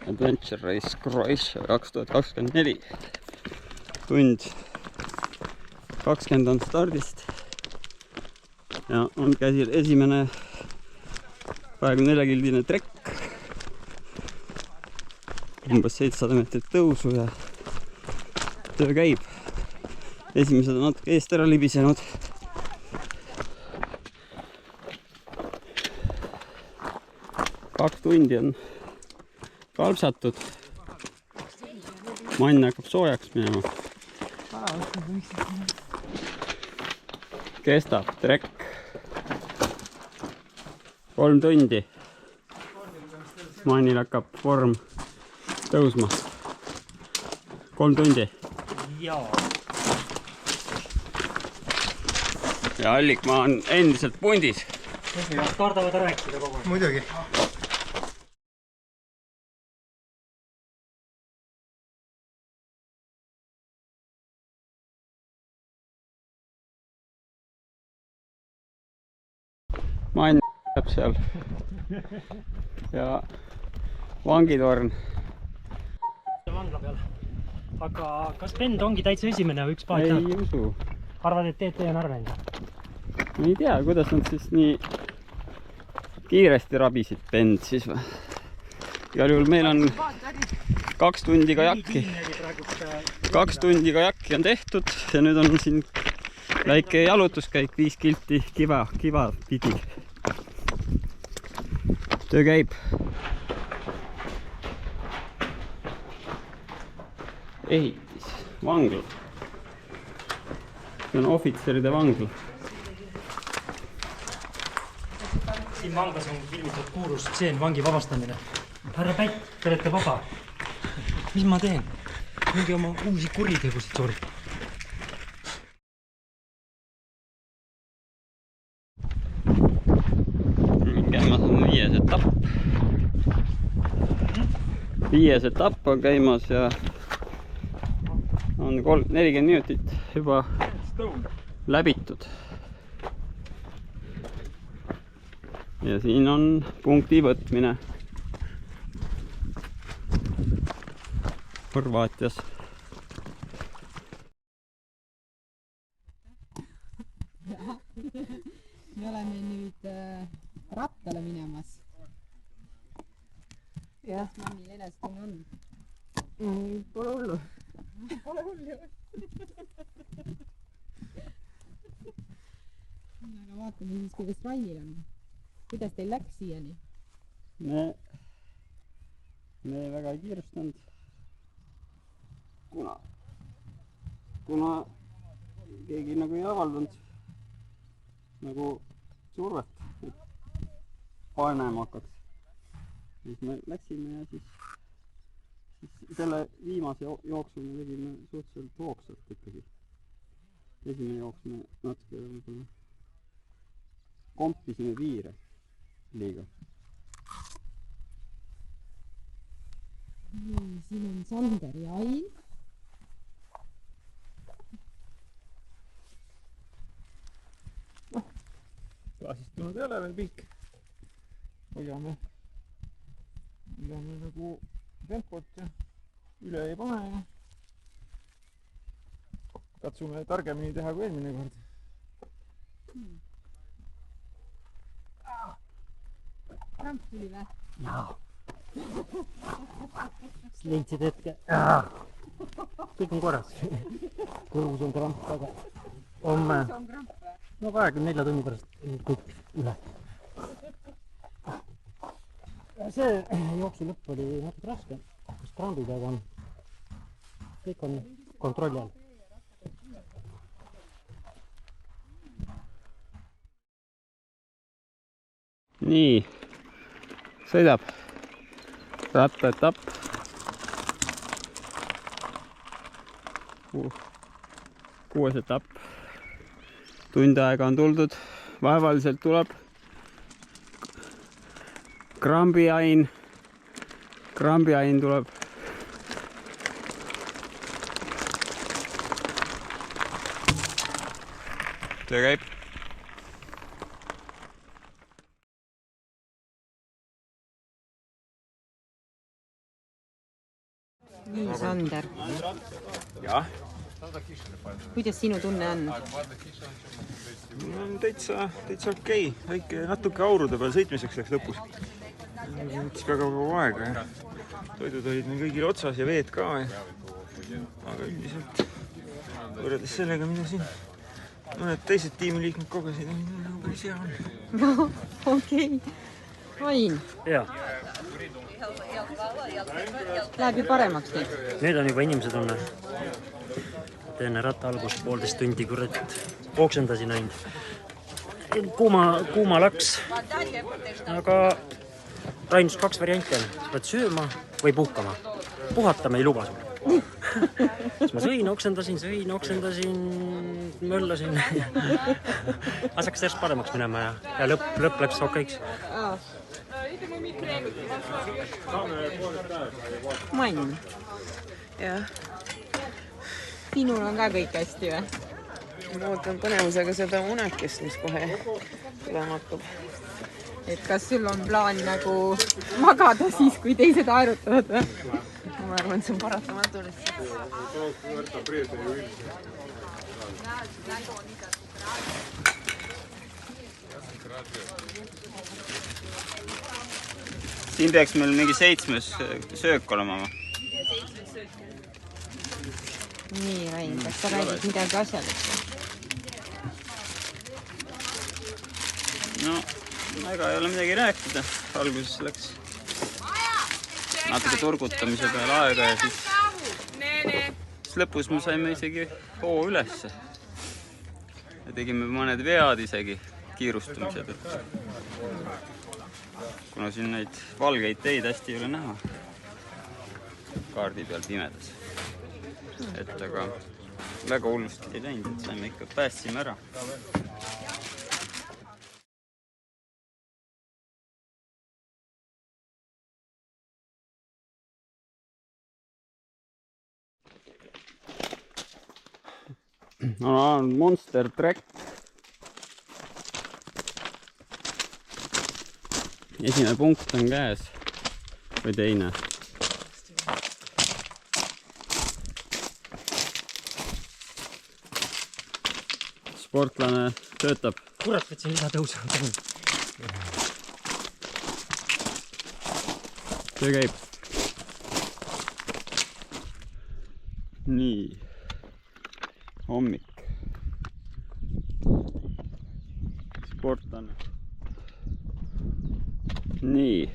Adventure Race Croatia 2024. Tund 20 on stardist ja on käsil esimene 24-kildine trekk, umbes 700 meetrit tõusu ja töö käib. Esimesed on natuke eest ära libisenud. Kaks tundi on kalpsatud. Mann hakkab soojaks minema. Kestab trekk 3 tundi. Mannil hakkab vorm tõusma. 3 tundi. Ja Allikmaa on endiselt pundis. Kardavad rääkida kogu aeg. Muidugi. Mann jääb seal ja vangitorn. Vangla peal. Aga kas Bend ongi täitsa esimene või üks paat? Ei usu. Arvad, et TT on arvenud? Ma ei tea, kuidas nad siis nii kiiresti rabisid Bend siis või. Igal juhul meil on 2 tundi kajakki. 2 tundi kajakki on tehtud ja nüüd on siin väike jalutuskäik 5 kilti kiva pidi. Töö käib. Ehitis, vangla. See on ohvitseride vangla. Siin vanglas on filmitud kuulus stseen vangi vabastamine. Härra Pätt, te olete vaba. Mis ma teen? Mingi oma uusi kuritegusid sooritada. Käimas on 5. etapp. 5. etapp on käimas ja on 40 minutit juba läbitud. Ja siin on punkti võtmine Horvaatias. Me oleme nüüd rattale minemas. Jah. Mannil enestunne on? Pole hullu. Pole hullu. Aga vaatame siis, kuidas Rainil on. Kuidas teil läks siiani? Me väga ei kiirustanud. Kuna keegi nagu ei avaldanud nagu survet, et paenema hakkaks. Siis me läksime ja siis selle viimase jooksu me tegime suhteliselt hoogsalt ikkagi. Esimene jooks me natuke võib-olla kompisime piire liiga. Siin on Sander ja Ain. Klaasistunud ei ole veel pikk. Hoiame nagu tempot ja üle ei pane ja katsume targemini teha kui eelmine kord. Kramp tuli või? Jaa. Leidsid hetke. Kõik on korras. Kõrvus on kramp, aga homme. No 24 tunni pärast kõik üle. See jooksu lõpp oli natuke raske, kus krambid, aga kõik on kontrolli all. Nii, sõidab rattaetapp. 6. etapp. Tund aega on tuldud, vaevaliselt tuleb krambiain tuleb. Töö käib. nii, Sander. jah, Kuidas sinu tunne on? täitsa okei. Väike natuke aurude peal sõitmiseks läks lõpus. Võttis väga kaua aega ja toidud olid meil kõigil otsas ja veed ka. Aga üldiselt võrreldes sellega, mida siin mõned teised tiimiliikmed kogesid, on päris hea on. Okei. Ain, jaa, läheb ju paremaks nüüd. nüüd on juba inimese tunne. Enne ratta algust 1,5 tundi kurat oksendasin ainult. Kuuma laks. Aga Rainus 2 varianti on. Pead sööma või puhkama. Puhatama ei luba sulle. Siis ma sõin, oksendasin, möllasin. Aga hakkas järjest paremaks minema ja lõpp läks okeiks. Mann, jah, sinul on ka kõik hästi või? ma ootan põnevusega seda unekest, mis kohe tulema hakkab. Et kas sul on plaan nagu magada siis, kui teised aerutavad või? Ma arvan, et see on paratamatu lihtsalt. Siin peaks meil mingi 7. söök olema. Nii, Rain, kas sa räägid midagi asjalikku? No, ega ei ole midagi rääkida. Alguses läks natuke turgutamise peale aega ja siis lõpus me saime isegi hoo ülesse. Ja tegime mõned vead isegi kiirustumise tõttu. Kuna siin neid valgeid teid hästi ei ole näha kaardi peal pimedas. Et aga väga hullusti ei läinud, et saime ikka päästsime ära. On Monster Track. Esimene punkt on käes või teine. Sportlane töötab. Kurat, võtsin lisatõusu. Töö käib. Nii. Hommik. Sportlane. Nii.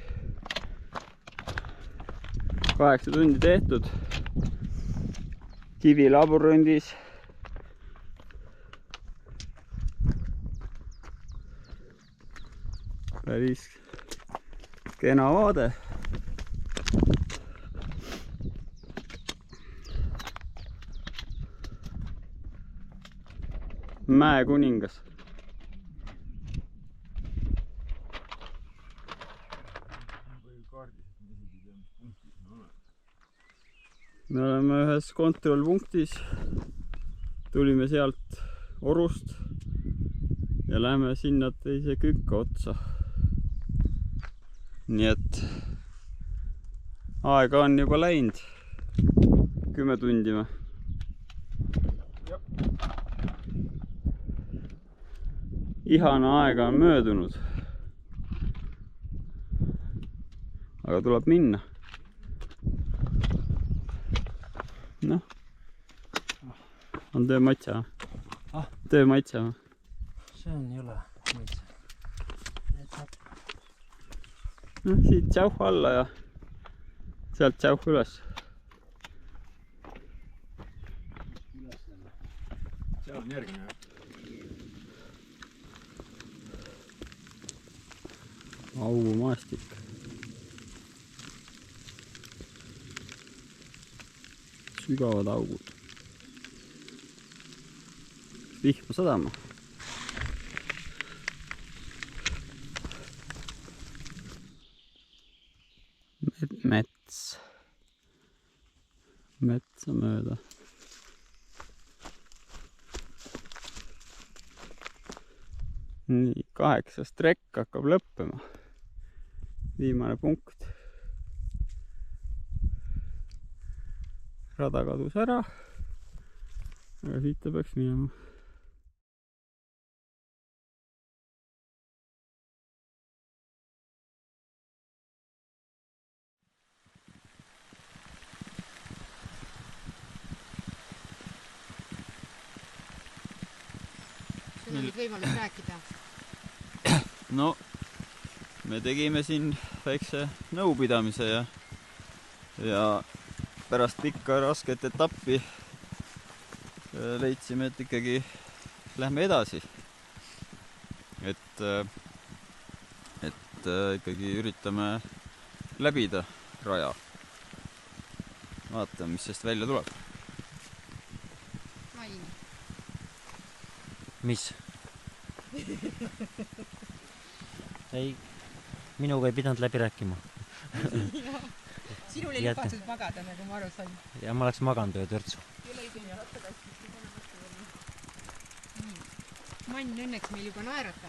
8 tundi tehtud. Kivi laborundis. Päris kena vaade. Mäekuningas. Me oleme ühes kontrollpunktis. Tulime sealt Orust ja läheme sinna teise kükka otsa. Nii et aega on juba läinud 10 tundi või? Ihana aega on möödunud. Aga tuleb minna. Noh. On töö matša? Töö matša või? See on jõle matša. No, siit tšauh alla ja sealt tšauh üles. Seal on järgmine. Augumaastik. Sügavad augud. Vihma sadama. Mets. Metsa mööda. Nii, 8. trekk hakkab lõppema. Viimane punkt. rada kadus ära. Aga siit ta peaks minema. Sul on nüüd võimalus rääkida. No, me tegime siin väikse nõupidamise ja pärast pikka rasket etappi leidsime, et ikkagi lähme edasi. Et ikkagi üritame läbida raja. Vaatame, mis sest välja tuleb. Main. Mis? Ei, minuga ei pidanud läbi rääkima. Sinul ei lubatud magada, nagu ma aru sain. Ja ma oleks maganud ühe törtsu. Mann õnneks meil juba naerata.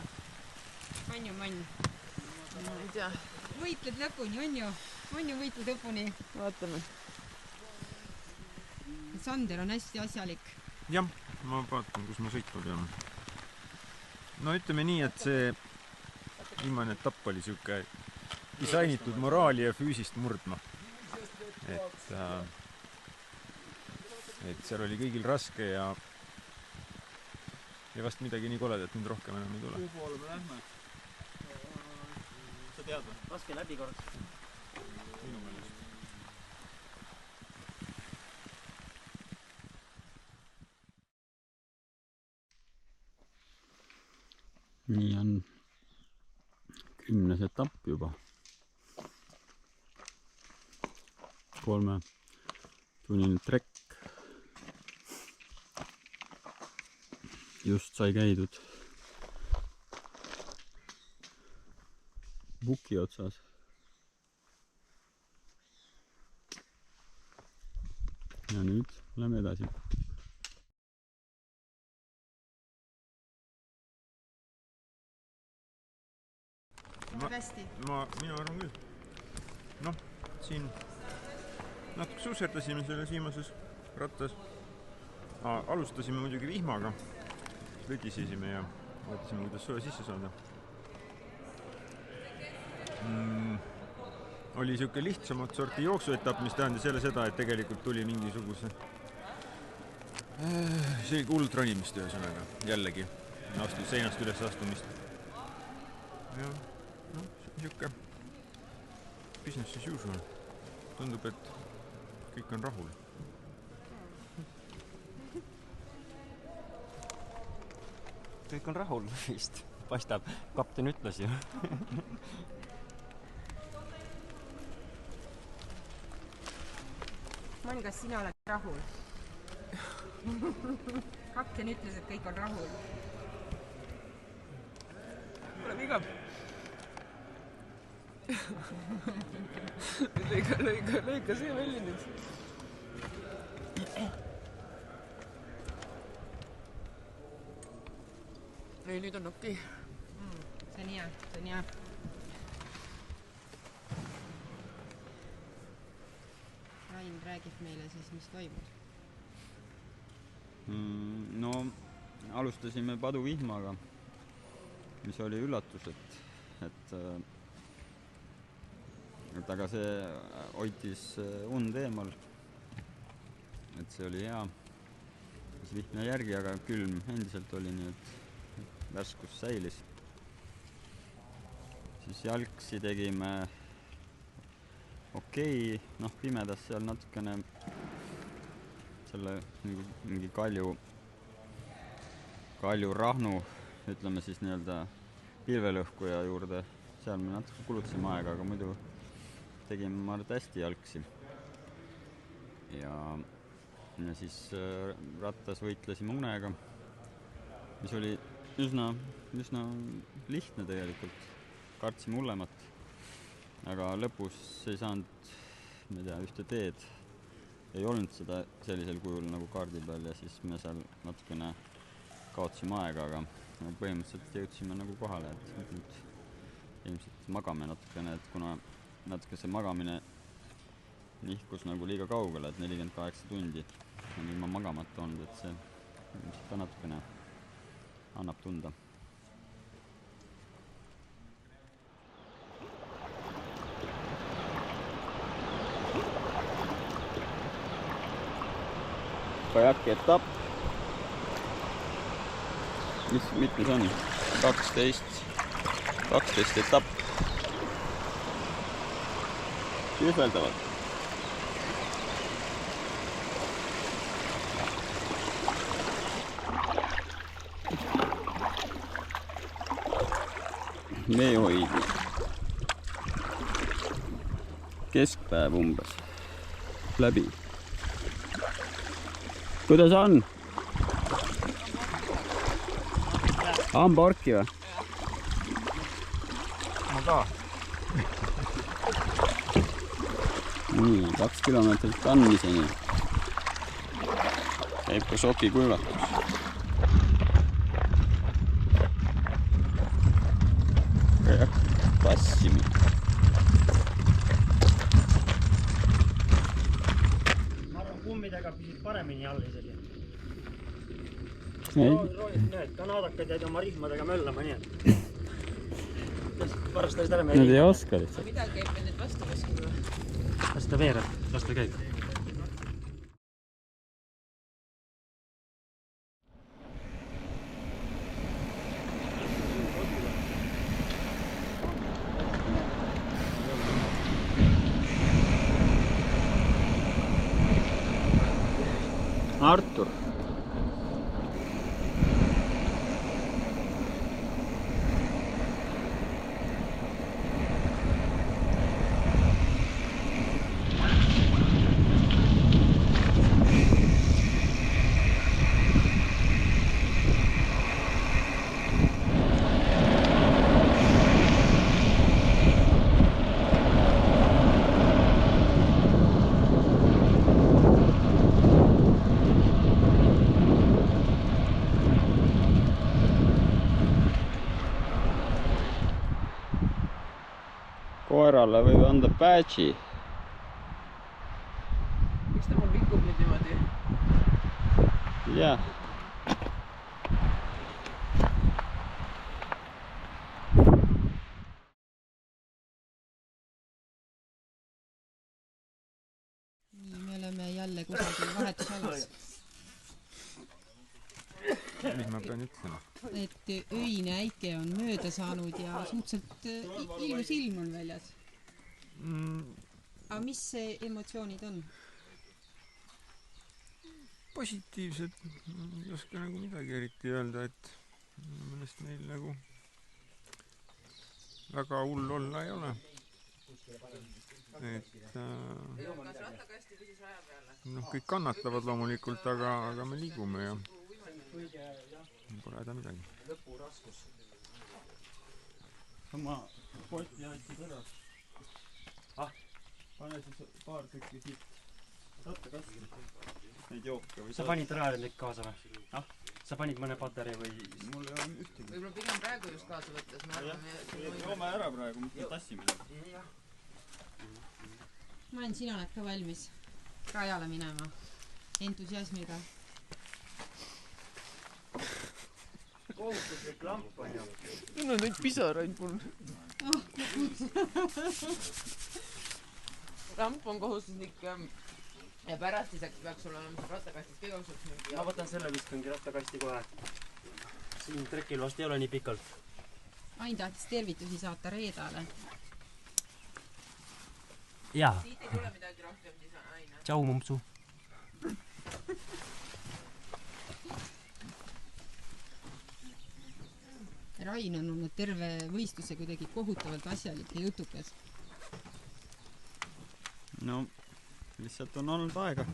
On ju, Mann? Ma ei tea. Võitled lõpuni, on ju? On ju võitled lõpuni? Vaatame. Sander on hästi asjalik. Jah, ma vaatan, kus ma sõitma pean. No ütleme nii, et see viimane etapp oli siuke disainitud moraali ja füüsist murdma. Et seal oli kõigil raske ja vast midagi nii koledat nüüd rohkem enam ei tule. Kuhu poole me lähme? Sa tead või? Laske läbi korraks. Minu meelest. Nii on 10. etapp juba. 3-tunnine trekk. Just sai käidud buki otsas. Ja nüüd lähme edasi. Mina arvan küll. Noh, siin natuke susserdasime selles viimases rattas. Alustasime muidugi vihmaga. Lõdisesime ja vaatasime, kuidas soe sisse saada. Oli siuke lihtsamat sorti jooksuetapp, mis tähendas jälle seda, et tegelikult tuli mingisuguse selge ultronimist ühesõnaga. Jällegi seinast üles astumist. Ja noh, siuke business as usual. Tundub, et kõik on rahul. Kõik on rahul vist. Paistab, kapten ütles ju. Mann, kas sina oled rahul? Kapten ütles, et kõik on rahul. Pole viga. Lõika see välja nüüd. Ei, nüüd on okei. See on hea, see on hea. Rain räägib meile siis, mis toimus. No, alustasime paduvihmaga, mis oli üllatus, et aga see hoitis und eemal, et see oli hea. Siis vihma järgi, aga külm endiselt oli, nii et värskus säilis. Siis jalgsi tegime okei, noh pimedas seal natukene selle mingi kalju rahnu, ütleme siis nii-öelda pilvelõhkuja juurde, seal me natuke kulutasime aega, aga muidu tegime ma arvan hästi jalgsi. Ja siis rattas võitlesime unega, mis oli üsna lihtne tegelikult. Kartsime hullemat, aga lõpus ei saanud, ma ei tea, ühte teed. Ei olnud seda sellisel kujul nagu kaardi peal ja siis me seal natukene kaotasime aega, aga põhimõtteliselt jõudsime nagu kohale, et nüüd ilmselt magame natukene, et kuna natuke see magamine nihkus nagu liiga kaugele, et 48 tundi on ilma magamata olnud, et see ilmselt ka natukene annab tunda. Kajaki etapp. Mitmes on? 12 etapp. Kühveldavad. Veehoidmine. Keskpäev umbes. Läbi. Kuidas on? Hambaorki või? Ma ka. Nii, 2 kilomeetrit kandmiseni. Käib ka šoki kuivatus. Passimine. Ma arvan, kummidega püsid paremini all isegi. Need kanaadakad jäid oma rihmadega möllama, nii et varastasid ära meie Nad ei oska lihtsalt. Midagi käib meil nüüd vastu kuskil või? las ta veereb, las ta käib. Artur. Koerale võib anda badge'i. Miks ta mul vikub nüüd niimoodi? Jah. Nii, me oleme jälle kusagil vahetusalas. Mis ma pean ütlema? Et öine äike on mööda saanud ja suhteliselt ilus ilm on väljas. Aga mis emotsioonid on? Positiivsed. Ei oska nagu midagi eriti öelda, et mõnest meil nagu väga hull olla ei ole. Et kõik kannatavad loomulikult, aga me liigume ja pole häda midagi. Oma poti andsid ära. Pane siis paar tükki siit rattakasti. Neid jooke või Sa panid rajalenik kaasa või? Sa panid mõne patarei või? Mul ei ole ühtegi. Võib-olla pigem praegu just kaasa võttes, ma arvan, Joome ära praegu, mitte tassime. Ma olen, sina oled ka valmis rajale minema entusiasmiga. Kohustuslik lamp on ju. Tunne neid pisaraid mul. Lamp on kohustuslik ja pärast iseks peaks sul olema rattakastist ka jooksvaks mingi. Ma võtan selle viskangi rattakasti kohe. Siin trekil vast ei ole nii pikalt. Ain tahtis tervitusi saata Reedale. Jaa. Siit ei tule midagi rohkem, siis on Aina. Tšau, mumpsu. Rain on olnud terve võistluse kuidagi kohutavalt asjalik ja jutukas. No, lihtsalt on olnud aega.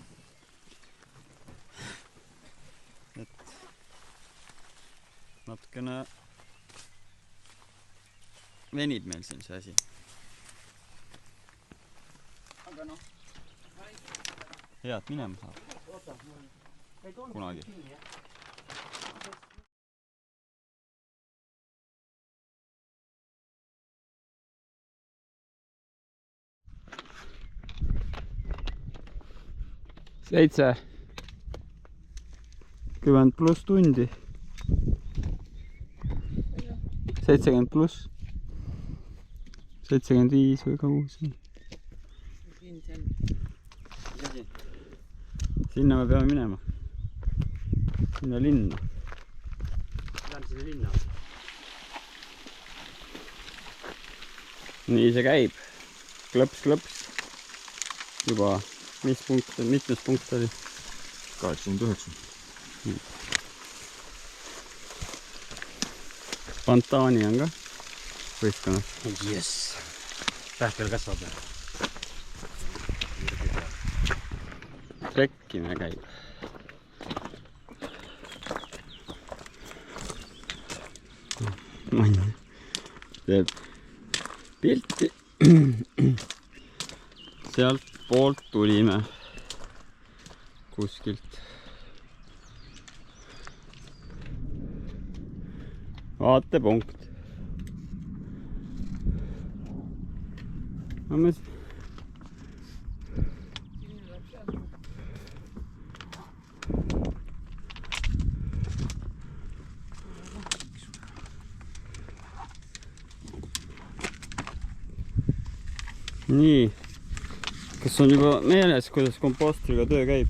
Et natukene venib meil siin see asi. Aga noh. Head minema saab. Kunagi. 70 pluss tundi. 70 pluss. 75 või kaua see on. Sinna me peame minema. Sinna linna. Lähme sinna linna. Nii see käib. Klõps. Juba mitmes punkt oli? 89. Spontaani on ka võistkonnas. Yes. Pähkel kasvab. Trekkimine käib. Mann teeb pilti. Sealt poolt tulime kuskilt. Vaatepunkt. Nii, kas on juba meeles, kuidas kompostriga töö käib?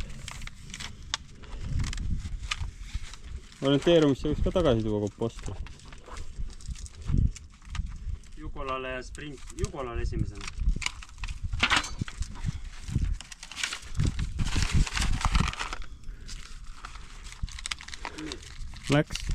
Orienteerumisse võiks ka tagasi tuua kompostri. Jugolale ja sprint. Jugolale esimesena. Läks.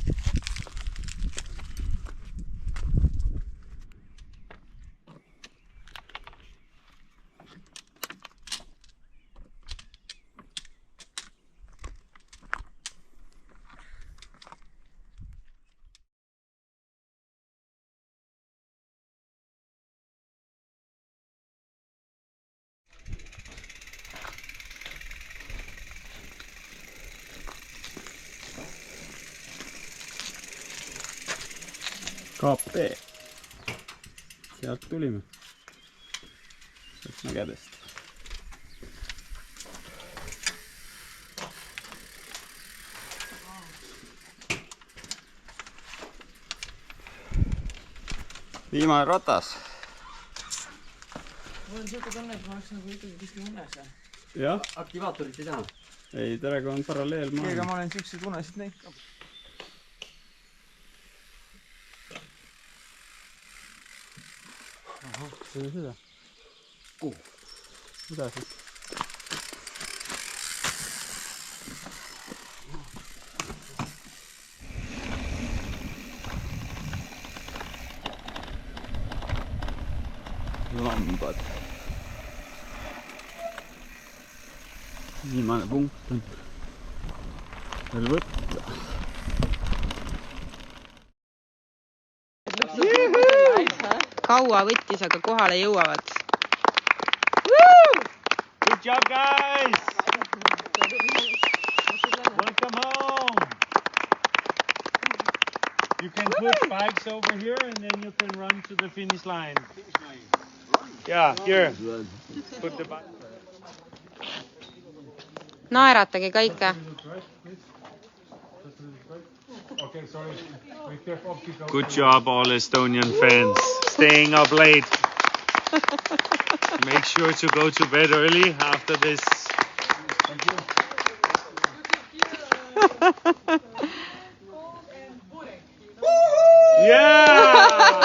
KP. Sealt tulime. Sealt mägedest. Viimane ratas. Mul on siuke tunne, et ma oleks nagu ikkagi kuskil unes. Jah? Aktivaatorit ei taha. Ei, terega on paralleelmaailm. Ega ma olen siukseid unesid näinud ka. See on seda. Kuhu? Mida siis? Lambad. Viimane punkt on veel võtta. Kaua võttis, aga kohale jõuavad. Good job, guys! Welcome home! You can put bikes over here and then you can run to the finish line. Yeah, here. Put the bike. Naeratage kõike. Good job, all Estonian fans. Staying up late. Make sure to go to bed early after this. Yeah!